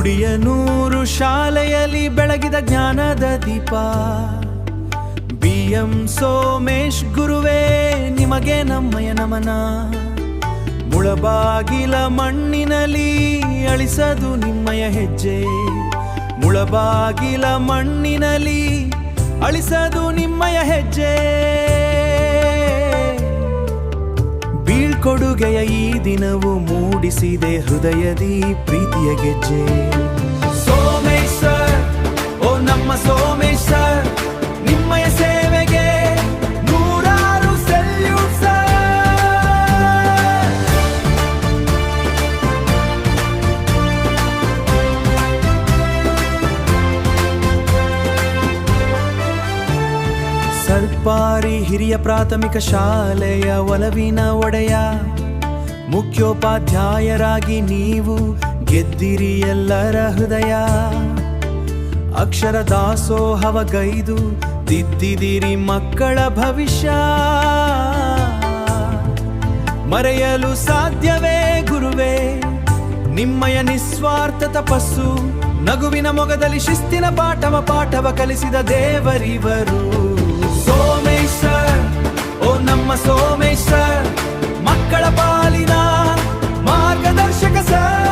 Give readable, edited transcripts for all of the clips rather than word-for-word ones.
ನುಡಿಯನೂರು ಶಾಲೆಯಲ್ಲಿ ಬೆಳಗಿದ ಜ್ಞಾನದ ದೀಪ. BM ಸೋಮೇಶ್ ಗುರುವೇ ನಿಮಗೆ ನಮ್ಮಯ ನಮನ. ಮುಳಬಾಗಿಲ ಮಣ್ಣಿನಲ್ಲಿ ಅಳಿಸದು ನಿಮ್ಮಯ ಹೆಜ್ಜೆ. ಮುಳಬಾಗಿಲ ಮಣ್ಣಿನಲ್ಲಿ ಅಳಿಸದು ನಿಮ್ಮಯ ಹೆಜ್ಜೆ. ಬೀಳ್ಕೊಡುಗೆಯ ಈ ದಿನವು ಮೂಡಿಸಿದೆ ಹೃದಯದಿ ಪ್ರೀತಿಯ ಗೆಜ್ಜೆ. ಸೋಮೇಶ್ ಸರ್, ಓ ನಮ್ಮ ಸೋಮೇಶ್ ಸರ್, ನಿಮ್ಮಯ ಸೇವೆಗೆ ನೂರಾರು ಸೆಲ್ಯೂಟ್ ಸರ್. ಸರ್ಪಾರಿ ಹಿರಿಯ ಪ್ರಾಥಮಿಕ ಶಾಲೆಯ ಒಲವಿನ ಒಡೆಯ, ಮುಖ್ಯೋಪಾಧ್ಯಾಯರಾಗಿ ನೀವು ಗೆದ್ದಿರಿ ಎಲ್ಲರ ಹೃದಯ. ಅಕ್ಷರ ದಾಸೋಹವಗೈದು ತಿದ್ದಿದಿರಿ ಮಕ್ಕಳ ಭವಿಷ್ಯ. ಮರೆಯಲು ಸಾಧ್ಯವೇ ಗುರುವೇ ನಿಮ್ಮಯ ನಿಸ್ವಾರ್ಥ ತಪಸ್ಸು. ನಗುವಿನ ಮೊಗದಲ್ಲಿ ಶಿಸ್ತಿನ ಪಾಠವ ಕಲಿಸಿದ ದೇವರಿವರು. ಸೋಮೇಶ್ ಸರ್, ಓ ನಮ್ಮ ಸೋಮೇಶ್ ಸರ್, ಮಕ್ಕಳ ಪಾಲಿನ ಮಾರ್ಗದರ್ಶಕ ಸರ್.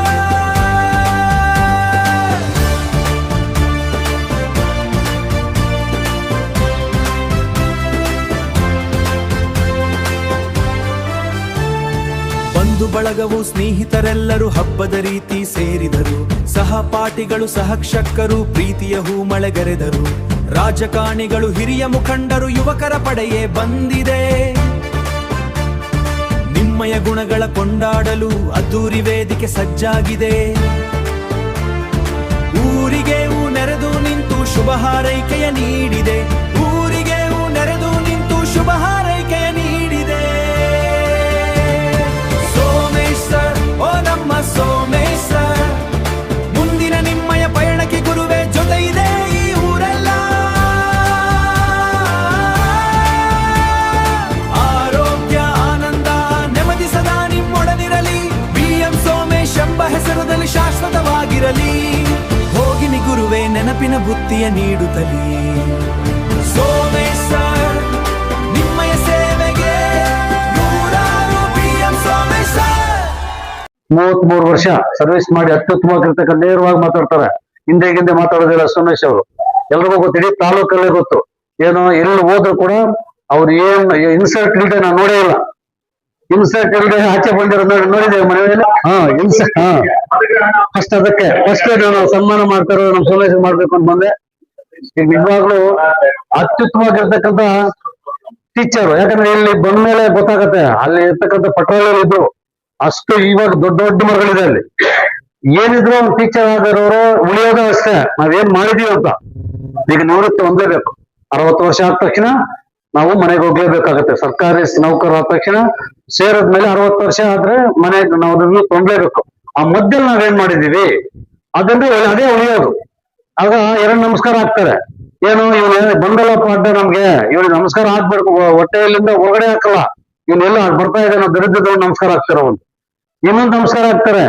ಬಂಧು ಬಳಗವು ಸ್ನೇಹಿತರೆಲ್ಲರೂ ಹಬ್ಬದ ರೀತಿ ಸೇರಿದರು. ಸಹಪಾಠಿಗಳು ಸಹಕ್ಷಕರು ಪ್ರೀತಿಯ ಹೂ ಮಳೆಗರೆದರು. ರಾಜಕಾರಣಿಗಳು ಹಿರಿಯ ಮುಖಂಡರು ಯುವಕರ ಪಡೆಯೇ ಬಂದಿದೆ. ನಿಮ್ಮಯ ಗುಣಗಳ ಕೊಂಡಾಡಲು ಅದ್ದೂರಿ ವೇದಿಕೆ ಸಜ್ಜಾಗಿದೆ. ಊರಿಗೆ ನೆರೆದು ನಿಂತು ಶುಭ ಹಾರೈಕೆಯ ನೀಡಿದೆ. ಊರಿಗೆ ನೆರೆದು ನಿಂತು ಶುಭ ಹಾರೈಕೆಯ ನೀಡಿದೆ. ಸೋಮೇಶ್ ಸರ್, ಓ ನಮ್ಮ ಸೋಮೇಶ್ ಸರ್, ಮುಂದಿನ ನಿಮ್ಮಯ ಪಯಣಕ್ಕೆ ಗುರುವೇ ಜೊತೆ ಇದೆ ಈ ಊರೆಲ್ಲ. ಆರೋಗ್ಯ ಆನಂದ ನೆಮ್ಮದಿ ಸದಾ ನಿಮ್ಮೊಡನಿರಲಿ. BM ಸೋಮೇಶ್ ಎಂಬ ಹೆಸರುದಲ್ಲಿ ಶಾಶ್ವತವಾಗಿರಲಿ. ಹೋಗಿನಿ ಗುರುವೇ ನೆನಪಿನ ಬುತ್ತಿಯ ನೀಡುತ್ತಲಿ. ಸೋಮೇಶ್ ಸರ್, ನಿಮ್ಮಯ ಸೇವೆಗೆ ನೂರಾರು BM ಸೋಮೇಶ್ ಸರ್. 33 ವರ್ಷ ಸರ್ವಿಸ್ ಮಾಡಿ ಅತ್ಯುತ್ತಮವಾಗಿರ್ತಕ್ಕಂಥ ನೇರವಾಗಿ ಮಾತಾಡ್ತಾರೆ. ಹಿಂದೆ ಮಾತಾಡೋದಿಲ್ಲ ಸೋಮೇಶ್ ಅವರು. ಎಲ್ರಿಗೂ ಗೊತ್ತು, ಇಡೀ ತಾಲೂಕಲ್ಲೇ ಗೊತ್ತು. ಏನೋ ಎಲ್ಲಿ ಹೋದ್ರು ಕೂಡ ಅವ್ರು ಏನ್ ಇನ್ಸಲ್ಟ್ ಇಲ್ದೆ ನಾನು ನೋಡೇ ಇಲ್ಲ. ಇನ್ಸಲ್ಟ್ ಇಲ್ದೆ ಆಚೆ ಬಂದಿರೋದು ನೋಡಿದ್ದೇವೆ ಮನೆಯಲ್ಲಿ. ಫಸ್ಟ್ ಅದಕ್ಕೆ ನಾವು ಸನ್ಮಾನ ಮಾಡ್ತಾರೋ ನಮ್ಮ ಸೋಮೇಶ್ ಮಾಡ್ಬೇಕು ಅಂತ ಬಂದೆ. ಈಗ ನಿಜವಾಗ್ಲೂ ಅತ್ಯುತ್ತಮವಾಗಿರ್ತಕ್ಕಂಥ ಟೀಚರ್. ಯಾಕಂದ್ರೆ ಇಲ್ಲಿ ಬಂದ್ಮೇಲೆ ಗೊತ್ತಾಗತ್ತೆ ಅಲ್ಲಿ ಇರ್ತಕ್ಕಂಥ ಪಟ್ರೋಲ್ ಇದ್ರು ಅಷ್ಟು ಇವಾಗ ದೊಡ್ಡ ಮರಗಳಿದೆ ಅಲ್ಲಿ. ಏನಿದ್ರು ಒಂದು ಟೀಚರ್ ಆಗಿರೋರು ಉಳಿಯೋದು ಅಷ್ಟೇ. ನಾವೇನ್ ಮಾಡಿದೀವಿ ಅಂತ. ಈಗ ನಿವೃತ್ತಿ ಹೊಂದಲೇಬೇಕು. 60 ವರ್ಷ ಆದ ತಕ್ಷಣ ನಾವು ಮನೆಗೆ ಹೋಗ್ಲೇಬೇಕಾಗತ್ತೆ. ಸರ್ಕಾರಿ ನೌಕರ ಆದ ತಕ್ಷಣ ಸೇರಿದ್ಮೇಲೆ 60 ವರ್ಷ ಆದ್ರೆ ಮನೆಗೆ ನಾವು ಅದನ್ನು ತೊಂದ್ಲೇಬೇಕು. ಆ ಮಧ್ಯದಲ್ಲಿ ನಾವೇನ್ ಮಾಡಿದೀವಿ ಅದನ್ನ ಅದೇ ಉಳಿಯೋದು. ಆಗ 2 ನಮಸ್ಕಾರ ಹಾಕ್ತಾರೆ. ಏನು ಇವನು ಬಂದಲ್ಲಪ್ಪ ಅಡ್ಡ ನಮ್ಗೆ, ಇವ್ರಿಗೆ ನಮಸ್ಕಾರ ಹಾಕ್ಬೇಕು. ಹೊಟ್ಟೆಯಲ್ಲಿಂದ ಹೊರಗಡೆ ಹಾಕಲ್ಲ. ಇವನ್ನೆಲ್ಲ ಬರ್ತಾ ಇದೆ ನಾವು ದರಿದ್ರದವ್ರು ನಮಸ್ಕಾರ ಹಾಕ್ತಾರ. ಒಂದು ಇನ್ನೊಂದು ನಮಸ್ಕಾರ ಹಾಕ್ತಾರೆ.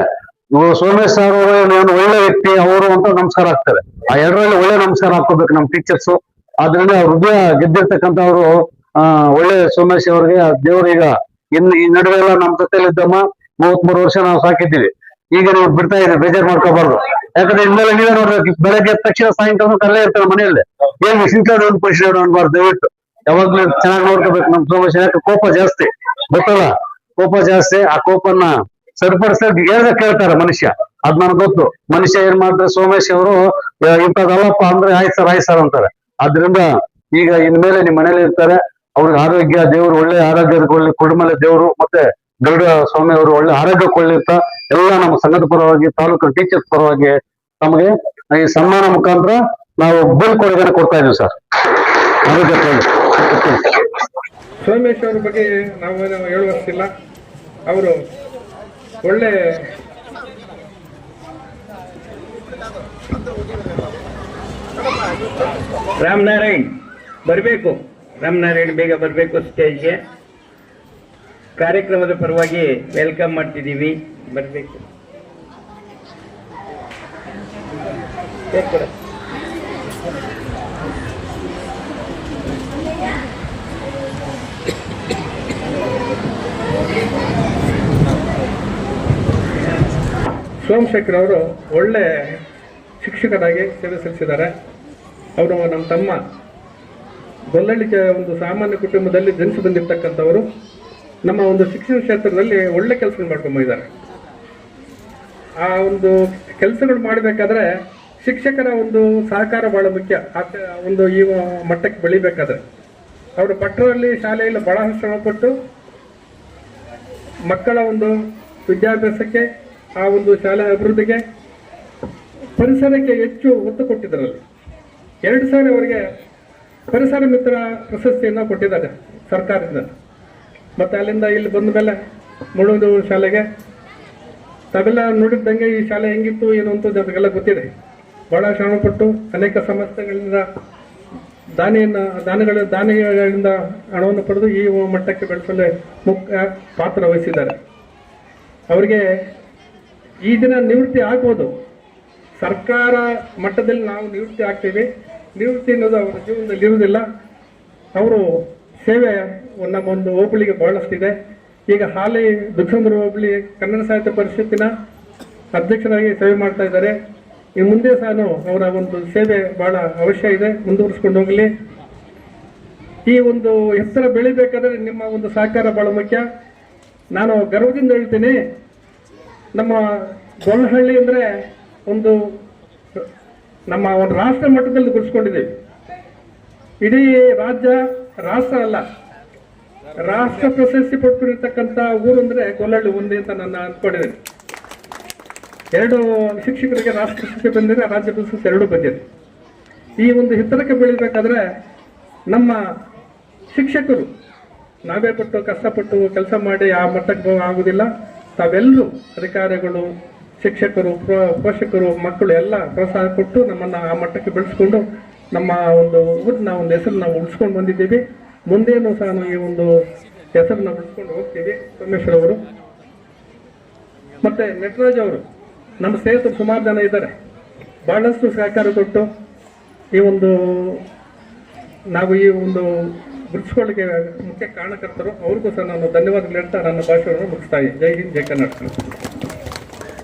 ಸೋಮೇಶ್ ಸರ್ ಅವರು ಏನು ಒಳ್ಳೆ ವ್ಯಕ್ತಿ ಅವರು ಅಂತ ನಮಸ್ಕಾರ ಹಾಕ್ತಾರೆ. ಆ 2ರಲ್ಲಿ ಒಳ್ಳೆ ನಮಸ್ಕಾರ ಹಾಕೋಬೇಕು ನಮ್ಮ ಟೀಚರ್ಸ್. ಆದ್ರಿಂದ ಹೃದಯ ಗೆದ್ದಿರ್ತಕ್ಕಂಥವ್ರು ಒಳ್ಳೆ ಸೋಮೇಶ್ ಅವ್ರಿಗೆ ದೇವ್ರೀಗ ಈ ನಡುವೆ ಎಲ್ಲ ನಮ್ಮ ಜೊತೆಲಿದ್ದಮ್ಮ 33 ವರ್ಷ ನಾವು ಸಾಕಿದ್ದೀವಿ. ಈಗ ನೀವು ಬಿಡ್ತಾ ಇದ್ದೀವಿ, ಬೇಜಾರು ಮಾಡ್ಕೋಬಾರ್ದು. ಯಾಕಂದ್ರೆ ಇನ್ಮೇಲೆ ನೀವೇ ನೋಡ್ಬೇಕು. ಬೆಳಗ್ಗೆ ಎದ್ದ ತಕ್ಷಣ ಸಾಯಂಕಾಲ ಅಲ್ಲೇ ಇರ್ತಾರೆ ಮನೆಯಲ್ಲಿ. ಏನ್ ಸಿಂಕ್ಲಾಡ್ ಒಂದು ಪೊಸಿಷನ್ ಅನ್ಬಾರ್ದು. ದಯವಿಟ್ಟು ಯಾವಾಗ್ಲೂ ಚೆನ್ನಾಗಿ ನೋಡ್ಕೋಬೇಕು ನಮ್ಮ ಸೋಮೇಶ್. ಯಾಕೆ ಕೋಪ ಜಾಸ್ತಿ ಗೊತ್ತಲ್ಲ, ಕೋಪ ಜಾಸ್ತಿ. ಆ ಕೋಪನ್ನ ಸರಿಪಡಿಸ್ಲಿಕ್ಕೆ ಕೇಳ್ತಾರೆ ಮನುಷ್ಯ. ಅದ್ ನನಗೆ ಗೊತ್ತು. ಮನುಷ್ಯ ಏನ್ ಮಾಡ್ತಾರೆ, ಸೋಮೇಶ್ ಅವರು ಇಂಥದ್ದಲ್ಲಪ್ಪ ಅಂದ್ರೆ ಆಯ್ತು ಸರ್ ಅಂತಾರೆ. ಆದ್ರಿಂದ ಈಗ ಇನ್ಮೇಲೆ ನಿಮ್ ಮನೇಲಿ ಇರ್ತಾರೆ. ಅವ್ರಿಗೆ ಆರೋಗ್ಯ ದೇವರು ಒಳ್ಳೆ ಆರೋಗ್ಯ ಕೊಡ್ಮೇಲೆ ದೇವರು ಮತ್ತೆ ಗರುಡ ಸ್ವಾಮಿ ಅವರು ಒಳ್ಳೆ ಆರೋಗ್ಯ ಕೊಳ್ಳಿರ್ತ ಎಲ್ಲ ನಮ್ಮ ಸಂಘದ ಪರವಾಗಿ ತಾಲೂಕು ಟೀಚರ್ಸ್ ಪರವಾಗಿ ತಮಗೆ ಈ ಸನ್ಮಾನ ಮುಖಾಂತರ ನಾವು ಬೀಳ್ಕೊಡುಗೆನ ಕೊಡ್ತಾ ಇದೀವಿ ಸರ್. ಆರೋಗ್ಯ ಸೋಮೇಶ್ ಅವ್ರ ಬಗ್ಗೆ ನಾವು ಹೇಳುವಷ್ಟಿಲ್ಲ. ಅವರು ಒಳ್ಳೆ ರಾಮನಾರಾಯಣ್ ಬರಬೇಕು. ರಾಮನಾರಾಯಣ್ ಬೇಗ ಬರಬೇಕು ಸ್ಟೇಜ್ಗೆ. ಕಾರ್ಯಕ್ರಮದ ಪರವಾಗಿ ವೆಲ್ಕಮ್ ಮಾಡ್ತಿದ್ದೀವಿ. ಬರಬೇಕು. ಹೇಳ್ಕೊಡೆ. ಸೋಮಶೇಖರ್ ಅವರು ಒಳ್ಳೆ ಶಿಕ್ಷಕರಾಗಿ ಸೇವೆ ಸಲ್ಲಿಸಿದ್ದಾರೆ. ಅವರು ನಮ್ಮ ತಮ್ಮ ಗೊಲ್ಲಳ್ಳಿ ಒಂದು ಸಾಮಾನ್ಯ ಕುಟುಂಬದಲ್ಲಿ ಜನಿಸಿ ಬಂದಿರತಕ್ಕಂಥವರು ನಮ್ಮ ಒಂದು ಶಿಕ್ಷಣ ಕ್ಷೇತ್ರದಲ್ಲಿ ಒಳ್ಳೆ ಕೆಲಸಗಳು ಮಾಡ್ಕೊಂಡು ಬಂದಿದ್ದಾರೆ. ಆ ಒಂದು ಕೆಲಸಗಳು ಮಾಡಬೇಕಾದ್ರೆ ಶಿಕ್ಷಕರ ಒಂದು ಸಹಕಾರ ಬಹಳ ಮುಖ್ಯ. ಒಂದು ಈ ಮಟ್ಟಕ್ಕೆ ಬೆಳಿಬೇಕಾದ್ರೆ ಅವರು ಪಟ್ಟಣದಲ್ಲಿ ಶಾಲೆಯಲ್ಲಿ ಬಹಳ ಶ್ರಮಪಟ್ಟು ಮಕ್ಕಳ ಒಂದು ವಿದ್ಯಾಭ್ಯಾಸಕ್ಕೆ, ಆ ಒಂದು ಶಾಲೆ ಅಭಿವೃದ್ಧಿಗೆ, ಪರಿಸರಕ್ಕೆ ಹೆಚ್ಚು ಒತ್ತು ಕೊಟ್ಟಿದ್ದರಲ್ಲಿ 2000 ಅವರಿಗೆ ಪರಿಸರ ಮಿತ್ರ ಪ್ರಶಸ್ತಿಯನ್ನು ಕೊಟ್ಟಿದ್ದಾರೆ ಸರ್ಕಾರದಿಂದ. ಮತ್ತು ಅಲ್ಲಿಂದ ಇಲ್ಲಿ ಬಂದ ಮೇಲೆ ಮುಳುಗು ಶಾಲೆಗೆ ತಾವೆಲ್ಲ ನೋಡಿದ್ದಂಗೆ ಈ ಶಾಲೆ ಹೆಂಗಿತ್ತು ಏನು ಅಂತ ನಮಗೆಲ್ಲ ಗೊತ್ತಿದೆ. ಬಹಳ ಶ್ರಮಪಟ್ಟು ಅನೇಕ ಸಂಸ್ಥೆಗಳಿಂದ ದಾನಿಗಳಿಂದ ಹಣವನ್ನು ಪಡೆದು ಈ ಮಟ್ಟಕ್ಕೆ ಬೆಳೆಸಲು ಮುಖ್ಯ ಪಾತ್ರ ವಹಿಸಿದ್ದಾರೆ. ಅವರಿಗೆ ಈ ದಿನ ನಿವೃತ್ತಿ ಆಗ್ಬೋದು, ಸರ್ಕಾರ ಮಟ್ಟದಲ್ಲಿ ನಾವು ನಿವೃತ್ತಿ ಆಗ್ತೀವಿ. ನಿವೃತ್ತಿ ಅನ್ನೋದು ಅವರ ಜೀವನದಲ್ಲಿ ಇರುವುದಿಲ್ಲ. ಅವರು ಸೇವೆ ನಮ್ಮ ಒಂದು ಹೋಬಳಿಗೆ ಬಹಳಷ್ಟಿದೆ. ಈಗ ಹಾಲಿ ದುರ್ಗಂದ್ರ ಹೋಬಳಿ ಕನ್ನಡ ಸಾಹಿತ್ಯ ಪರಿಷತ್ತಿನ ಅಧ್ಯಕ್ಷರಾಗಿ ಸೇವೆ ಮಾಡ್ತಾ ಇದ್ದಾರೆ. ಈ ಮುಂದೆ ಸಹ ಅವರ ಒಂದು ಸೇವೆ ಬಹಳ ಅವಶ್ಯ ಇದೆ, ಮುಂದುವರಿಸ್ಕೊಂಡು ಹೋಗಲಿ. ಈ ಒಂದು ಎತ್ತರ ಬೆಳಿಬೇಕಾದ್ರೆ ನಿಮ್ಮ ಒಂದು ಸಹಕಾರ ಬಹಳ ಮುಖ್ಯ. ನಾನು ಗರ್ವದಿಂದ ಹೇಳ್ತೀನಿ, ನಮ್ಮ ಗೊಲ್ಲಹಳ್ಳಿ ಅಂದರೆ ಒಂದು ನಮ್ಮ ಒಂದು ರಾಷ್ಟ್ರ ಮಟ್ಟದಲ್ಲಿ ಗುರುತಿಸ್ಕೊಂಡಿದ್ದೀವಿ. ಇಡೀ ರಾಷ್ಟ್ರ ಅಲ್ಲ, ರಾಷ್ಟ್ರ ಪ್ರಶಸ್ತಿ ಪಡ್ಕೊಂಡಿರ್ತಕ್ಕಂಥ ಊರು ಅಂದರೆ ಗೊಲ್ಲಹಳ್ಳಿ ಒಂದೇ ಅಂತ ನಾನು ಅಂದ್ಕೊಂಡಿದ್ದೀನಿ. 2 ಶಿಕ್ಷಕರಿಗೆ ರಾಷ್ಟ್ರ ಪ್ರಶಸ್ತಿ ಬಂದಿದೆ, ರಾಜ್ಯ ಪ್ರಶಸ್ತಿ 2 ಬಂದಿದೆ. ಈ ಒಂದು ಎತ್ತರಕ್ಕೆ ಬೆಳಿಬೇಕಾದ್ರೆ ನಮ್ಮ ಶಿಕ್ಷಕರು ನಾವೇ ಕಷ್ಟಪಟ್ಟು ಕೆಲಸ ಮಾಡಿ ಆ ಮಟ್ಟಕ್ಕೆ ಆಗುವುದಿಲ್ಲ. ತಾವೆಲ್ಲರೂ ಅಧಿಕಾರಿಗಳು, ಶಿಕ್ಷಕರು, ಪೋಷಕರು, ಮಕ್ಕಳು ಎಲ್ಲ ಪ್ರೋತ್ಸಾಹ ಕೊಟ್ಟು ನಮ್ಮನ್ನು ಆ ಮಟ್ಟಕ್ಕೆ ಬೆಳೆಸ್ಕೊಂಡು ನಮ್ಮ ಒಂದು ಊರಿನ ಒಂದು ಹೆಸರು ನಾವು ಉಳಿಸ್ಕೊಂಡು ಬಂದಿದ್ದೀವಿ. ಮುಂದೇನು ಸಹ ಈ ಒಂದು ಹೆಸರನ್ನ ಉಳಿಸ್ಕೊಂಡು ಹೋಗ್ತೀವಿ. ಸೋಮೇಶ್ವರ್ ಅವರು ಮತ್ತು ನಟರಾಜ್ ಅವರು ನಮ್ಮ ಸ್ನೇಹಿತರು ಸುಮಾರು ಜನ ಇದ್ದಾರೆ, ಬಹಳಷ್ಟು ಸಹಕಾರ ಕೊಟ್ಟು ಈ ಒಂದು ನಾವು ಈ ಒಂದು ಗುರುತಿಸ್ಕೊಳ್ಳಿಕ್ಕೆ ಮುಖ್ಯ ಕಾರಣಕರ್ತರು. ಅವ್ರಿಗೂ ಸಹ ನಾನು ಧನ್ಯವಾದಗಳು ಹೇಳ್ತಾ ನನ್ನ ಭಾಷೆಯನ್ನು ಮುಗಿಸ್ತಾ ಇದ್ದೀನಿ. ಜೈ ಹಿಂದ್, ಜೈ ಕರ್ನಾಟಕ.